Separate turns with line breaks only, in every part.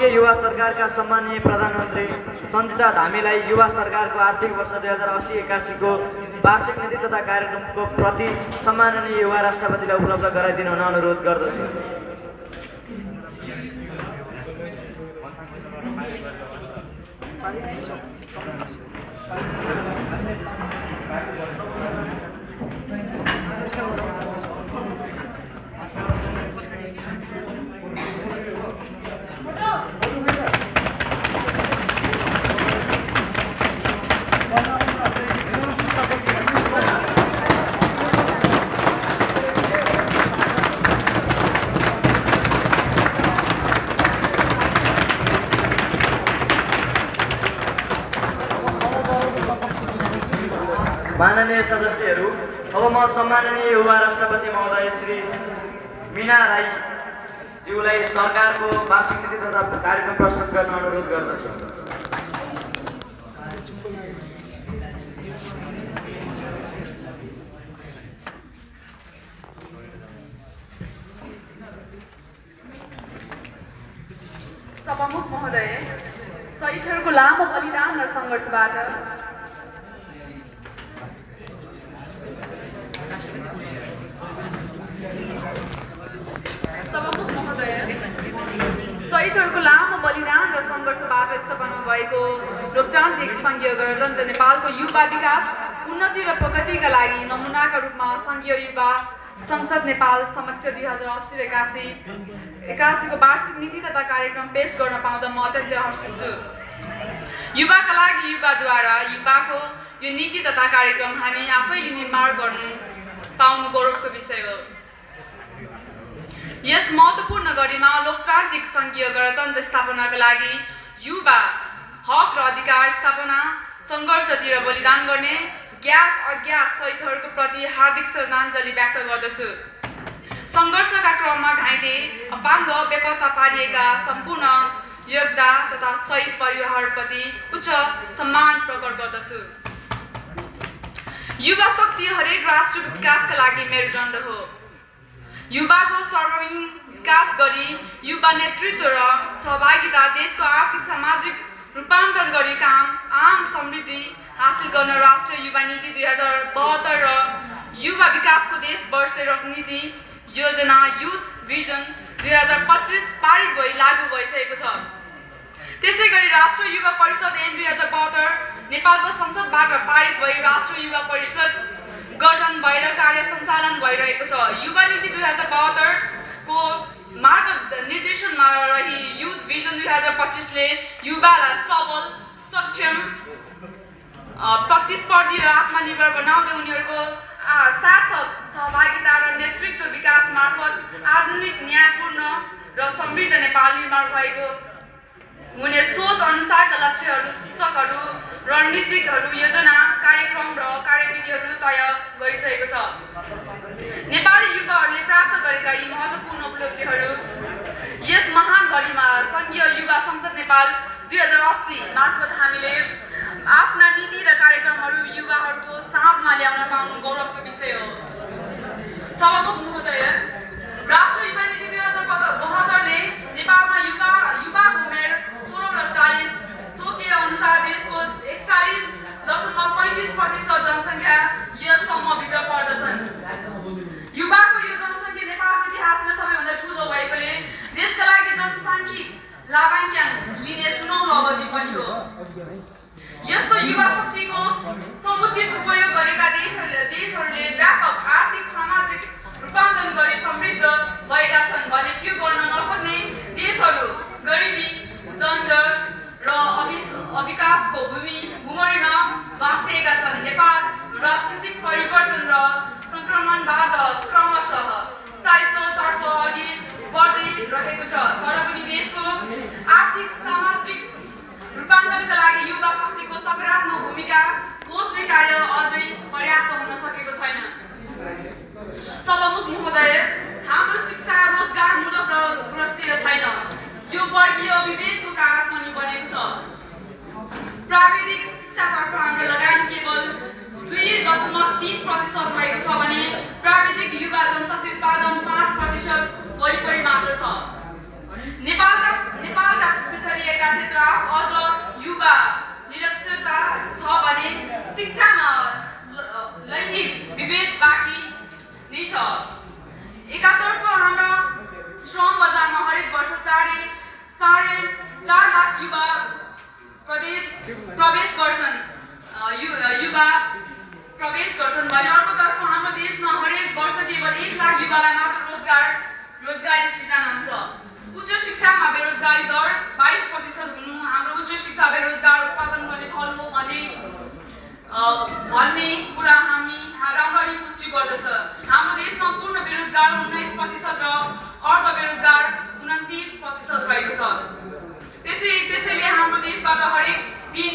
के युवा सरकारका सम्माननीय प्रधानमन्त्री सञ्जिता धामीलाई युवा सरकारको आर्थिक वर्ष 2080-81 को वार्षिक नीति तथा कार्यक्रमको प्रति सम्माननीय युवा राष्ट्रपतिलाई उपलब्ध गराइदिन हुन अनुरोध गर्दछु। माननीय सदस्यहरू, अब म सम्माननीय युवा राष्ट्रपति महोदय श्री मीना राई ज्यूलाई सरकारको वार्षिक नीति तथा कार्यक्रम प्रस्तुत गर्न अनुरोध गर्दछु।
सभामुख महोदय, शहीदहरूको लामो बलिदान र सङ्घर्षबाट स्थापना भएको लोकतान्त्रिक सङ्घीय गणतन्त्र नेपालको युवा विकास, उन्नति र प्रगतिका लागि नमुनाका रूपमा सङ्घीय युवा संसद नेपाल समक्ष 2080-81 को वार्षिक नीति तथा कार्यक्रम पेश गर्न पाउँदा म अत्यन्तै हर्षित छु। युवाका लागि युवाद्वारा युवाको यो नीति तथा कार्यक्रम हामी आफैले निर्माण गर्नु पाउनु गौरवको विषय हो। यस महत्त्वपूर्ण गरीमा लोकतान्त्रिक सङ्घीय गणतन्त्र स्थापनाका लागि युवा हक र अधिकार स्थापना सङ्घर्षतिर बलिदान गर्ने ज्ञात अज्ञात शहीदहरूको प्रति हार्दिक श्रद्धाञ्जली व्यक्त गर्दछु। सङ्घर्षका क्रममा घाइते, अपाङ्ग, बेपत्ता पारिएका सम्पूर्ण योद्धा तथा शहीद परिवारप्रति उच्च सम्मान प्रकट गर्दछु। युवा शक्ति हरेक राष्ट्रको विकासका लागि मेरुदण्ड हो। युवाको सर्वाङ्गीण विकास गरी युवा नेतृत्व र सहभागिता देशको आर्थिक सामाजिक रूपान्तरण गरी आम समृद्धि हासिल गर्न राष्ट्रिय युवा नीति 2072 र युवा विकासको देश वर्ष रणनीति योजना युथ भिजन 2025 पारित भई लागू भइसकेको छ। त्यसै गरी राष्ट्रिय युवा परिषद ऐन 2072 नेपालको संसदबाट पारित भई राष्ट्रिय युवा परिषद गठन भएर कार्य सञ्चालन भइरहेको छ। युवा नीति 2072 को मार्ग निर्देशनमा रही युथ भिजन 2025 ले युवालाई सबल, सक्षम, प्रतिस्पर्धी र आत्मनिर्भर बनाउँदै उनीहरूको सार्थक सहभागिता र नेतृत्व विकास मार्फत आधुनिक, न्यायपूर्ण र समृद्ध नेपाल निर्माण भएको हुने सोच अनुसारका लक्ष्यहरू, शीर्षकहरू, रणनीतिहरू, योजना, कार्यक्रम र कार्यविधिहरू तय गरिसकेको छ। नेपाली युवाहरूले प्राप्त गरेका यी महत्त्वपूर्ण उपलब्धिहरू यस महान गरीमा सङ्घीय युवा संसद नेपाल 2080 मार्फत हामीले आफ्ना नीति र कार्यक्रमहरू युवाहरूको साथमा ल्याउन पाउनु गौरवको विषय हो। सभामुख महोदय, राष्ट्रिय युवा नीति 2072 ले नेपालमा युवाको उमेर 16 र 40 तोके अनुसार देशको 41.35% जनसङ्ख्या यससम्म भित्र पर्दछन्। युवाको यो जनसङ्ख्या नेपालको इतिहासमा सबैभन्दा ठुलो भएकोले देशका लागि जनसाङ्ख्यिक लाभाङ्कन लिने चुनौलो अवधि पनि हो। यस्तो युवा शक्तिको समुचित उपयोग गरेका देशहरूले व्यापक आर्थिक, सामाजिक रूपान्तरण गरी समृद्ध भएका छन् भने त्यो गर्न नसक्ने देशहरू गरिबी, दण्ड र अविकासको भूमरमा बाँचिएका छन्। नेपाल राजनीतिक परिवर्तन र सङ्क्रमणबाट क्रमशः स्थायित्वतर्फ अघि बढ्दै रहेको छ, तर पनि देशको आर्थिक, सामाजिक रूपान्तरणका लागि युवा शक्तिको सकारात्मक भूमिका खोज्ने कार्य अझै पर्याप्त हुन सकेको छैन। सभामुख महोदय, हाम्रो शिक्षा रोजगारमूलक र गुणस्तर छैन। यो वर्गीय विभेदको कारण पनि बनेको छ। प्राविधिक शिक्षातर्फ हाम्रो लगानी केवल 2.3% भएको छ भने प्राविधिक युवा जनशक्ति उत्पादन 5% वरिपरि मात्र छ। नेपालका 4 लाख युवा प्रवेश गर्छन् युवा प्रवेश गर्छन् भने अर्कोतर्फ हाम्रो देशमा हरेक वर्ष केवल 1 लाख युवालाई मात्र रोजगारी सृजना हुन्छ। उच्च शिक्षामा बेरोजगारी दर 22% हुनु हाम्रो उच्च शिक्षा बेरोजगार उत्पादन गर्ने थल हो भन्ने कुरा हामी राम्ररी पुष्टि गर्दछ। हाम्रो देशमा पूर्ण बेरोजगार 19% र अर्ध बेरोजगार 29% रहेको छ। त्यसैले हाम्रो देशबाट हरेक दिन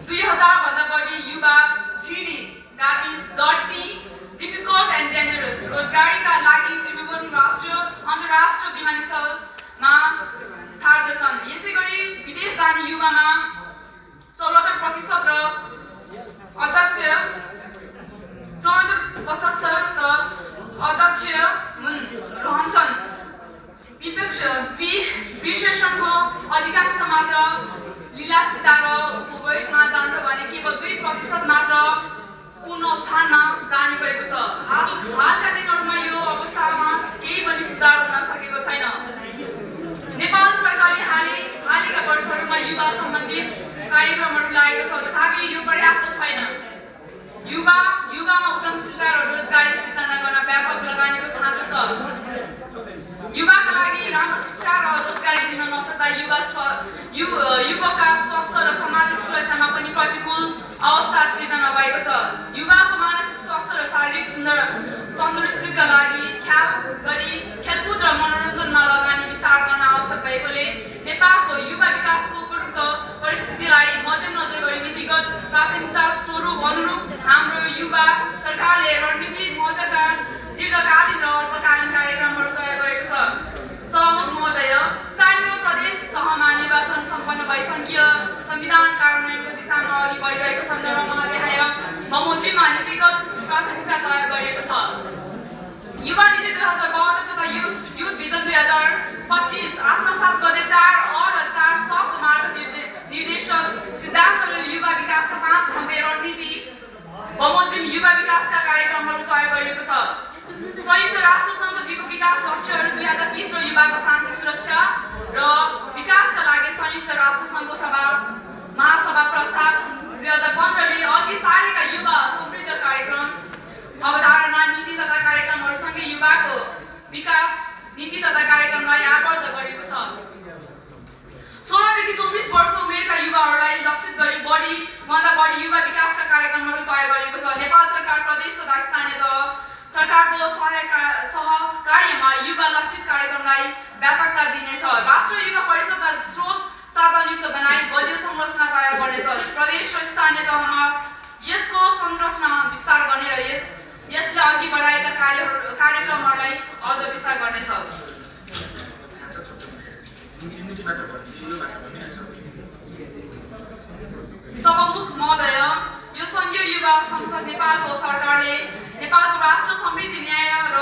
2000 भन्दा बढी युवा greedy, that is dirty, difficult and dangerous रोजगारीका लागि त्रिभुवन राष्ट्रिय अन्तर्राष्ट्रिय विमानस्थलमा छाड्दछन्। यसैगरी विदेश जाने युवामा 74% र अध्यक्ष रहन्छन्। विशेषणको अधिकांश मात्र लीलासिता र उपवेशमा जान्छ भने केवल 2% मात्र पुनरुत्थानमा जाने गरेको छ। हालका दिनहरूमा यो अवस्थामा केही पनि सुधार हुन सकेको छैन। नेपाल सरकारले हालैका वर्षहरूमा युवा सम्बन्धित कार्यक्रमहरू लागेको छ, तथापि यो पर्याप्त छैन। युवामा उद्यमशीलता र रोजगारी सृजना गर्न व्यापक लगानीको खाँचो छ। युवाका लागि राम्रो शिक्षा र रोजगारी दिन नसक्दा युवकका स्वास्थ्य र सामाजिक सुरक्षामा पनि प्रतिकूल अवस्था सृजना भएको छ। युवाको मानसिक स्वास्थ्य र शारीरिक तन्दुरुस्तीका लागि खेलकुद र मनोरञ्जनमा लगानी विस्तार गर्न आवश्यक भएकोले नेपालको युवा विकासको उपयुक्त परिस्थितिलाई मध्यनजर गरी नीतिगत प्राथमिकता स्वरूप अनुरूप हाम्रो युवा सरकारले रणनीति दीर्घकालीन र अल्पकालीन कार्यक्रमहरू तय गरेको छ। सभामुख महोदय, स्थानीय प्रदेश तहमा निर्वाचन सम्पन्न भई सङ्घीय संविधान कार्यान्वयनको दिशामा अघि बढिरहेको सन्दर्भमा देखायो बमोजिममा नीतिगत प्राथमिकता तय गरिएको छ। युवा नीति 2072 तथा युथ भिजन 2025 आत्मसात गर्दै 4 र 4 सफ्ट मार्गदर्शक सिद्धान्त र युवा विकासका 5 खम्बे रणनीति बमोजिम युवा विकासका कार्यक्रमहरू तय गरिएको छ। संयुक्त राष्ट्र सङ्घको विकास लक्ष्यहरू 2030 र युवाको शान्ति सुरक्षा र विकासका लागि संयुक्त राष्ट्र सङ्घको महासभा प्रस्ताव 2015 ले अघि सारेका युवा समृद्ध कार्यक्रम अवधारणा नीति तथा कार्यक्रमहरूसँगै युवाको विकास नीति तथा कार्यक्रमलाई आबद्ध गरेको छ। 16 देखि 24 वर्ष उमेरका युवाहरूलाई लक्षित गरी भन्दा बढी युवा विकासका कार्यक्रमहरू तय गरेको छ। नेपाल सरकार प्रदेश तथा स्थानीय तह सरकारको सहकार्यमा युवा लक्षित कार्यक्रमलाई व्यापकता दिनेछ। राष्ट्रिय युवा परिषदलाई स्रोत साधनयुक्त बनाई बलियो संरचना तयार गर्नेछ। प्रदेश र स्थानीय तहमा यसको संरचना विस्तार गर्ने र यसले अघि बढाएका कार्यक्रमहरूलाई अझ विस्तार गर्नेछ। सभामुख महोदय, यो सङ्घीय युवा संसद नेपालको सरकारले नेपालको राष्ट्र समृद्धि, न्याय र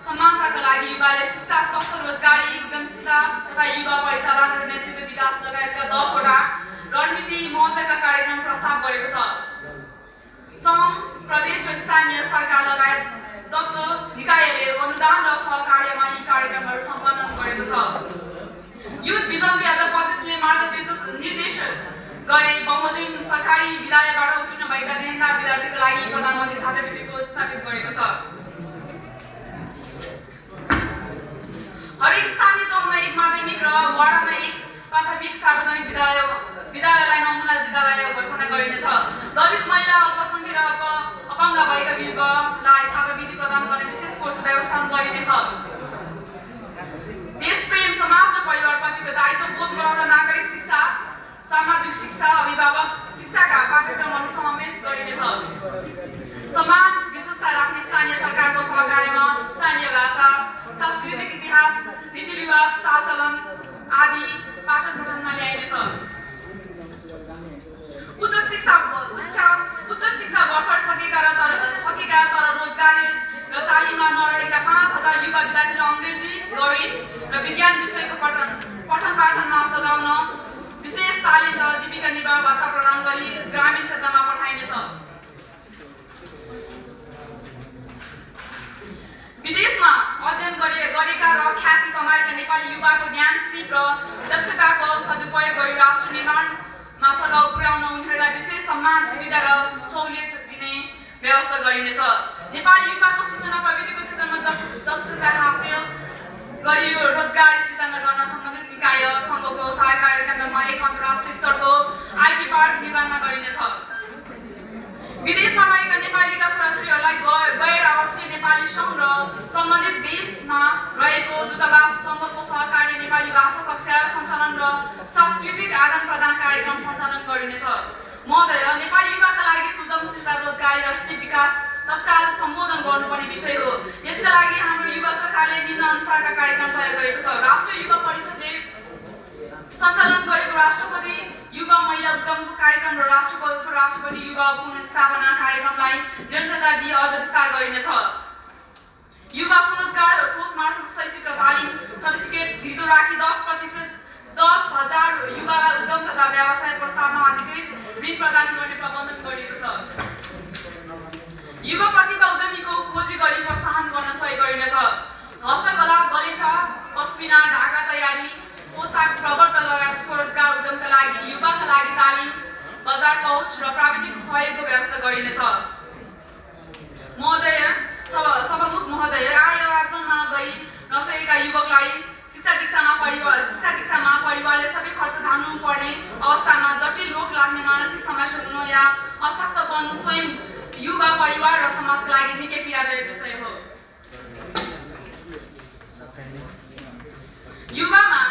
समानताका लागि युवाले शिक्षा, स्वास्थ्य, रोजगारी, उद्यमशीलता तथा युवा परिचालन र नेतृत्व विकास लगायतका 10 वटा रणनीति महत्त्वका कार्यक्रम प्रस्ताव गरेको छ। सङ्घ, प्रदेश र स्थानीय सरकार लगायत दत्त निकायले अनुदान र सहकार्यमा यी कार्यक्रमहरू सम्पन्न गरेको छ। युथ भिजन 2025 ले निर्देशन गरे बमोजिम सरकारी विद्यालयबाट उत्तीर्ण भएका देनदार विद्यार्थीका लागि प्रधानमन्त्री छात्रवृत्ति कोष स्थापित गरेको छ। हरेक स्थानीय तहमा 1 माध्यमिक र वडामा 1 प्राथमिक सार्वजनिक विद्यालयलाई नमुना विद्यालय घोषणा गरिनेछ। दलित, महिला, अल्पसङ्ख्यक र अपाङ्ग भएका युवालाई छात्रवृत्ति प्रदान गर्ने विशेष कोष व्यवस्थापन गरिनेछ। देशप्रेम, समाज र परिवारप्रतिको दायित्व बोध गराउन नागरिक शिक्षा, सामाजिक शिक्षा, अभिभावक शिक्षाका पाठ्यक्रमहरू समावेश गरिनेछ। समान विशेषता राख्ने स्थानीय सरकारको सहकार्यमा स्थानीय भाषा, सांस्कृतिक इतिहास, रीतिरिवाज, चालचलन आदि पाठ्यक्रममा ल्याइनेछ। उच्च शिक्षा भर्खर सकेका तर रोजगारी र तालिममा नरहेका 5000 युवा विद्यार्थीले अङ्ग्रेजी, गणित र विज्ञान विषयको पठन पाठनमा दक्षताको सदुपयोग गरी राष्ट्र निर्माणमा सघाउ पुर्याउन उनीहरूलाई विशेष सम्मान सुविधा र सहुलियत दिने व्यवस्था गरिनेछ। नेपाली युवाको सूचना प्रविधिको क्षेत्रमा दक्षता हासिल गरी रोजगारी सृजना गर्न सम्बन्धित निकाय सङ्घको सहकारी केन्द्रमा एक अन्तर्राष्ट्रिय स्तरको आइटी पार्क निर्माण गरिनेछ। विदेशमा रहेका नेपालीका छोराछोरीहरूलाई गैर आवासीय नेपाली सङ्घ र सम्बन्धित देशमा रहेको दूतावास सङ्घको सहकारी नेपाली भाषा कक्षा सञ्चालन र सांस्कृतिक आदान प्रदान कार्यक्रम सञ्चालन गरिनेछ। महोदय, नेपाली युवाका लागि उद्यमशीलता, रोजगारी र स्थिर विकास तत्काल सम्बोधन गर्नुपर्ने विषय हो। यसका लागि हाम्रो युवा सरकारले निम्न अनुसारका कार्यक्रम तयार गरेको छ। राष्ट्रिय युवा परिषदले सञ्चालन गरेको राष्ट्रपति युवा महिला उद्यम कार्यक्रम र राष्ट्रपति युवा पुनर्स्थापना कार्यक्रमलाई निरन्तरता दिई अझ विस्तार गरिनेछ। युवा स्वरोजगार कोष मार्फत शैक्षिक र तालिम सर्टिफिकेट ढिलो राखी 10,000 युवालाई उद्यम तथा व्यवसाय प्रस्तावमा अधिकृत ऋण प्रदान गर्ने प्रबन्धन गरिएको छ। युवा प्रतिभा उद्यमीको खोजी गरी प्रोत्साहन गर्न सहयोग गरिनेछ। हस्तकला, गलेछा, पश्मिना, ढाका तयारी, पोसाक प्रवर्तन लगायत स्वरोजगार उद्यमका लागि युवाका लागि तालिम, बजार पहुँच र प्राविधिक सहयोगको व्यवस्था गरिनेछ। महोदय, सभामुख महोदय, आय आर्जनमा गई नसकेका युवकलाई शिक्षा दीक्षामा परिवारले सबै खर्च धान्नु पर्ने अवस्थामा जटिल रोग लाग्ने मानसिक समस्या हुनु या अशक्त बन्नु स्वयं युवा, परिवार र समाजका लागि निकै पीडादायक विषय हो। युवामा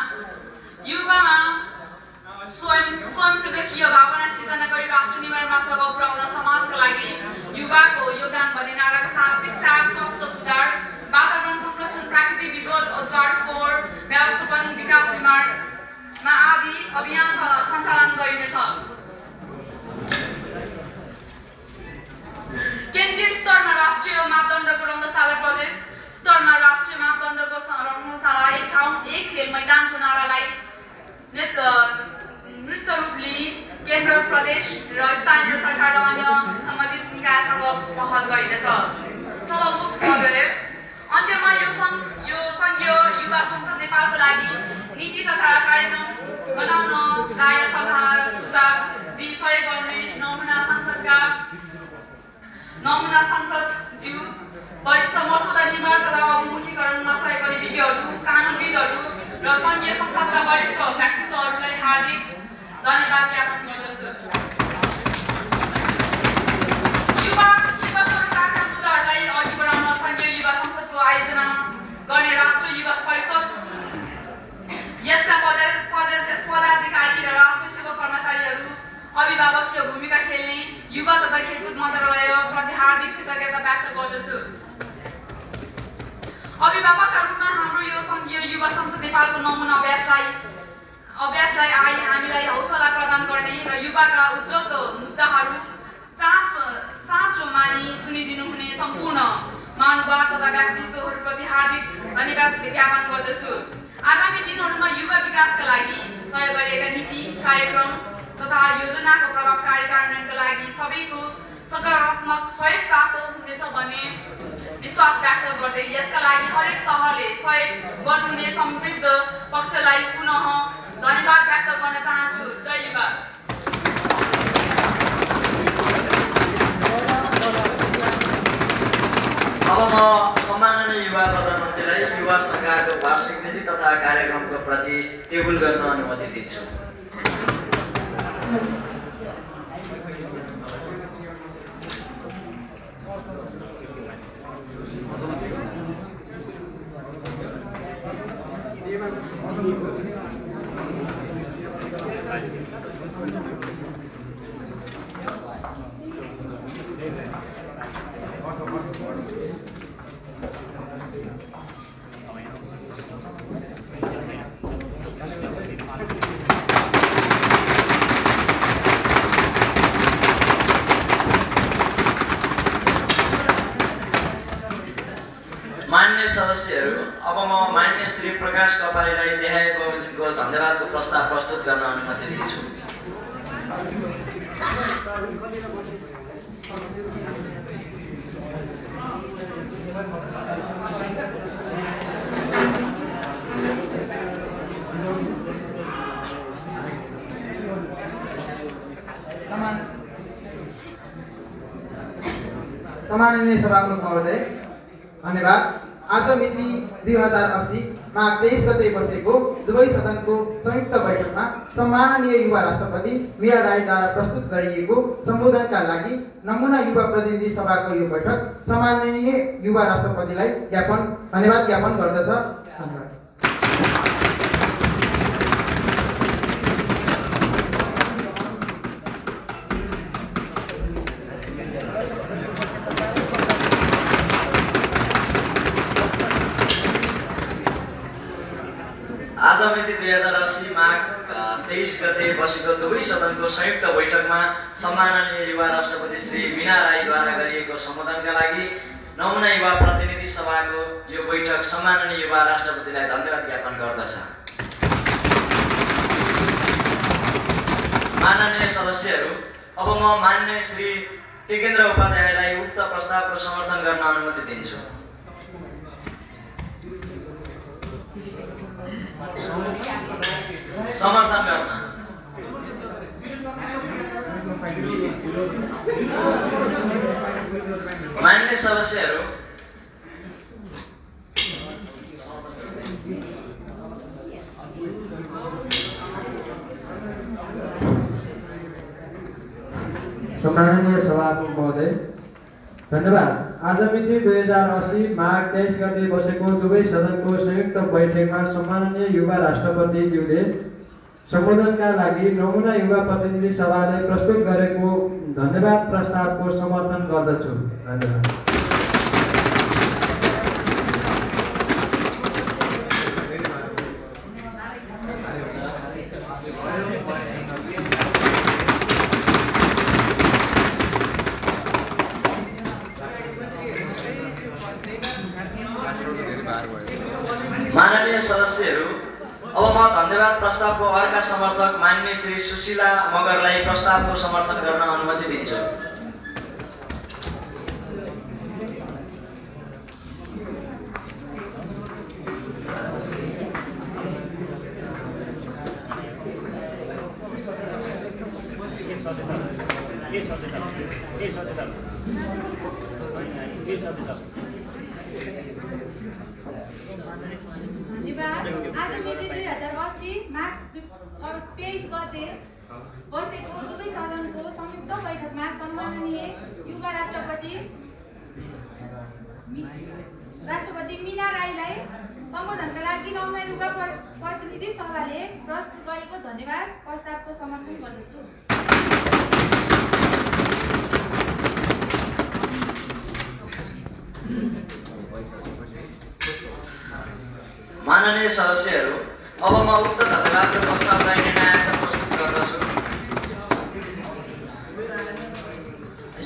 स्वयंसेवकीय भावना सिर्जना गरी राष्ट्र निर्माणमा सघाउ पुर्याउन समाजका लागि युवाको योगदान भन्ने नाराका साथ शिक्षा, स्वास्थ्य सुधार, वातावरण संरक्षण, प्राकृतिक विरोध, उद्धार, फोहोर व्यवस्थापन, विकास निर्माणमा आदि अभियान सञ्चालन गरिनेछ। केन्द्रीय स्तरमा राष्ट्रिय मापदण्डको रङ्गशाला, प्रदेश स्तरमा राष्ट्रिय मापदण्डको रङ्गशाला, एक ठाउँ एक खेल मैदानको नारालाई नृत्य रूप लिई केन्द्र, प्रदेश र स्थानीय सरकार र अन्य सम्बन्धित निकायसँग पहल गरिनेछ। सभामुख महोदय, अन्त्यमा यो सङ्घीय युवा संसद नेपालको लागि नीति तथा कार्यक्रम बनाउन राय सल्लाह र सुझाव दिई सहयोग गर्ने नमुना सांसदज्यू, वरिष्ठ मसौदा निर्माण तथा अवमुखीकरणमा सहयोग गर्ने विज्ञहरू, कानुनविदहरू र सङ्घीय संसदका वरिष्ठ व्यक्तित्वहरूलाई हार्दिक धन्यवाद ज्ञापन गर्दछु। युवा स्वरोजगारका मुद्दाहरूलाई अघि बढाउन सङ्घीय युवा संसदको आयोजना गर्ने राष्ट्रिय युवा परिषद यसका पदाधिकारी र राष्ट्रिय सेवा कर्मचारीहरू अभिभावकीय भूमिका खेल्ने युवा तथा खेलकुद मन्त्रालयप्रति हार्दिक कृतज्ञता व्यक्त गर्दछु। अभिभावकका रूपमा हाम्रो यो सङ्घीय युवा संसद नेपालको नमुना अभ्यासलाई हामीलाई हौसला प्रदान गर्ने र युवाका उज्जवल मुद्दाहरू साँचो मानि सुनिदिनु हुने सम्पूर्ण महानुभाव तथा व्यक्तित्वहरूप्रति हार्दिक धन्यवाद ज्ञापन गर्दछु। आगामी दिनहरूमा युवा विकासका लागि तय गरिएका नीति, कार्यक्रम तथा योजनाको प्रभावकारी कार्यान्वयनका लागि सबैको सकारात्मक सहयोग प्राप्त हुनेछ भन्ने विश्वास व्यक्त गर्दै यसका लागि हरेक तहले सहयोग गर्नुहुने सम्पृक्त पक्षलाई पुनः धन्यवाद व्यक्त गर्न चाहन्छु। जय युवा।
अब म सम्माननीय युवा प्रधानमन्त्रीलाई युवा सरकारको वार्षिक नीति तथा कार्यक्रमको प्रति टेबुल गर्न अनुमति दिन्छु। मान्य सदस्यहरू, अब म मान्य श्री प्रकाश कपालीलाई देहाय बमोजिमको धन्यवादको प्रस्ताव प्रस्तुत गर्न अनुमति दिन्छु।
सम्माननीय सभामुख महोदय, धन्यवाद। आज मिति 2080 माघ 23 गते बसेको दुवै सदनको संयुक्त बैठकमा सम्माननीय युवा राष्ट्रपति मीरा राईद्वारा प्रस्तुत गरिएको सम्बोधनका लागि नमुना युवा प्रतिनिधि सभाको यो बैठक सम्माननीय युवा राष्ट्रपतिलाई धन्यवाद ज्ञापन गर्दछ। धन्यवाद।
आज मिति 2080 माघ 23 गते बसेको दुवै सदनको संयुक्त बैठकमा सम्माननीय युवा राष्ट्रपति श्री मीना राईद्वारा गरिएको सम्बोधनका लागि नमुना युवा प्रतिनिधि सभाको यो बैठक सम्माननीय युवा राष्ट्रपतिलाई धन्यवाद ज्ञापन गर्दछ। माननीय सदस्यहरू, अब म मान्य श्री टेकेन्द्र उपाध्यायलाई उक्त प्रस्तावको समर्थन गर्न अनुमति दिन्छु। समर्थन गर्न मान्य सदस्यहरू,
सम्माननीय सभामुख महोदय, धन्यवाद। आज मिति 2080 माघ 23 गते बसेको दुवै सदनको संयुक्त बैठकमा सम्माननीय युवा राष्ट्रपतिज्यूले सम्बोधनका लागि नमुना युवा प्रतिनिधि सभाले प्रस्तुत गरेको धन्यवाद प्रस्तावको समर्थन गर्दछु। धन्यवाद।
माननीय सदस्यहरू, अब म धन्यवाद प्रस्तावको अर्का समर्थक मान्य श्री सुशीला मगरलाई प्रस्तावको समर्थन गर्न अनुमति दिन्छु।
आज मिति 2080 माघ 23 गते बसेको दुवै सदनको संयुक्त बैठकमा सम्माननीय युवा राष्ट्रपति मीना राईलाई सम्बोधनका लागि नमुना युवा प्रतिनिधि सभाले प्रस्तुत गरेको धन्यवाद प्रस्तावको समर्थन गर्दछु।
माननीय सदस्यहरू, अब म उक्त धन्यवादको प्रस्तावलाई निर्णयार्थ प्रस्तुत गर्दछु।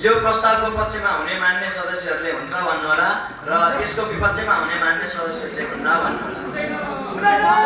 यो प्रस्तावको पक्षमा हुने मान्य सदस्यहरूले हुन्छ भन्नुहोला र यसको विपक्षमा हुने मान्य सदस्यहरूले हुन्न भन्नुहोला।